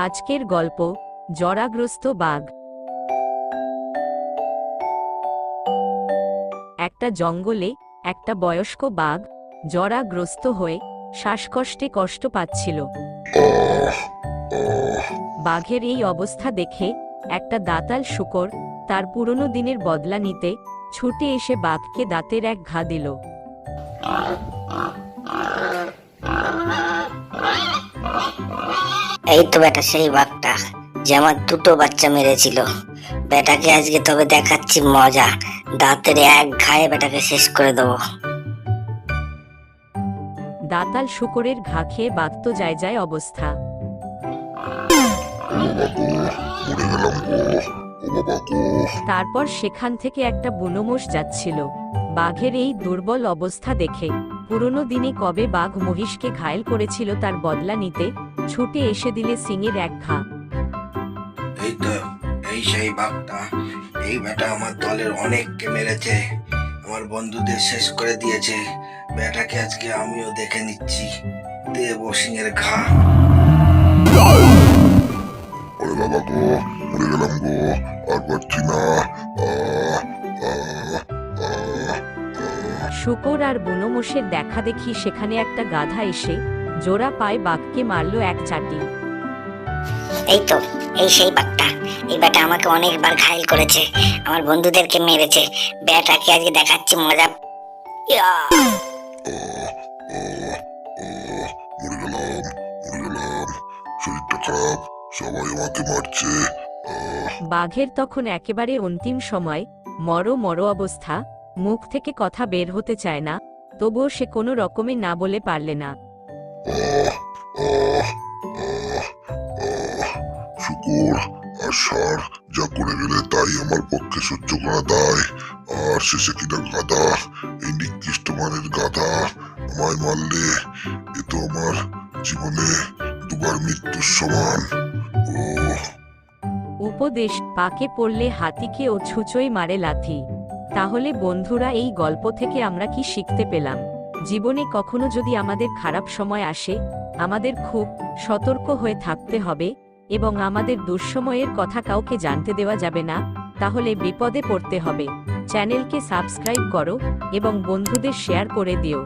আজকের গল্প জরাগ্রস্ত বাঘ। একটা জঙ্গলে একটা বয়স্ক বাঘ জরাগ্রস্ত হয়ে শ্বাসকষ্টে কষ্ট পাচ্ছিল। বাঘের এই অবস্থা দেখে একটা দাঁতাল শূকর তার পুরনো দিনের বদলা নিতে ছুটে এসে বাঘকে দাঁতের এক ঘা দিল। এই তো বেটা সেই বাঘটা যে আমার দুটো বাচ্চা মেরেছিল। বেটাকে আজকে তবে দেখাচ্ছি মজা, দাঁতের এক ঘায়ে বেটাকে শেষ করে দেবো। দাঁতাল শূকরের ঘা খেয়ে বাঘ তো যায় যায় অবস্থা। তারপর সেখান থেকে একটা বুনো মোষ যাচ্ছিল। বাঘের এই দুর্বল অবস্থা দেখে পুরনো দিনে কবে বাঘ মহিষকে ঘায়েল করেছিল তার বদলা নিতে ছুটে এসে দিলে সিংয়ের এক ঘা। এই তো এই সেই বাঘটা, এই বেটা আমার দলের অনেককে মেরেছে, আমার বন্ধুদের শেষ করে দিয়েছে। বেটাকে আজকে আমিও দেখে নিচ্ছি, দেব সিংয়ের ঘা। ওরে বাবা গো, মরে গেলাম গো, আর পারছি না। শূকর আর বুনো মোষের দেখা দেখি সেখানে একটা গাধা এসে জোড়া পায়ে বাঘকে মারল এক চাটি। এই তো এই সেই বাঘটা, এই বেটা আমাকে অনেকবার ঘায়েল করেছে, আমার বন্ধুদেরকে মেরেছে। বেটাকে আজকে দেখাচ্ছি মজা। ইয়া! মরে গেলাম, শরীরটা খারাপ, সবাই আমাকে মারছে। বাঘের তখন একেবারে অন্তিম সময়, মরো অবস্থা, মুখ থেকে কথা বের হতে চায় না, তবুও সে কোনো রকমে না বলে পারলে না। শুকুর আর ষাঁড় যা করে গেলে তাই আমার পক্ষে সহ্য করা দায়। আর শেষে কিনা গাধা, এই নিকৃষ্ট মানের গাধা আমায় মারলে এ তো আমার জীবনে দুবার মৃত্যুর সমান। উপদেশ: পাকে পড়লে হাতিকে ও ছুঁচোই মারে লাথি। তাহলে বন্ধুরা, এই গল্প থেকে আমরা কি শিখতে পেলাম? জীবনে কখনো যদি আমাদের খারাপ সময় আসে, আমাদের খুব সতর্ক হয়ে থাকতে হবে এবং আমাদের দুঃসময়ের কথা কাউকে জানতে দেওয়া যাবে না, তাহলে বিপদে পড়তে হবে। চ্যানেলকে সাবস্ক্রাইব করো এবং বন্ধুদের শেয়ার করে দিও।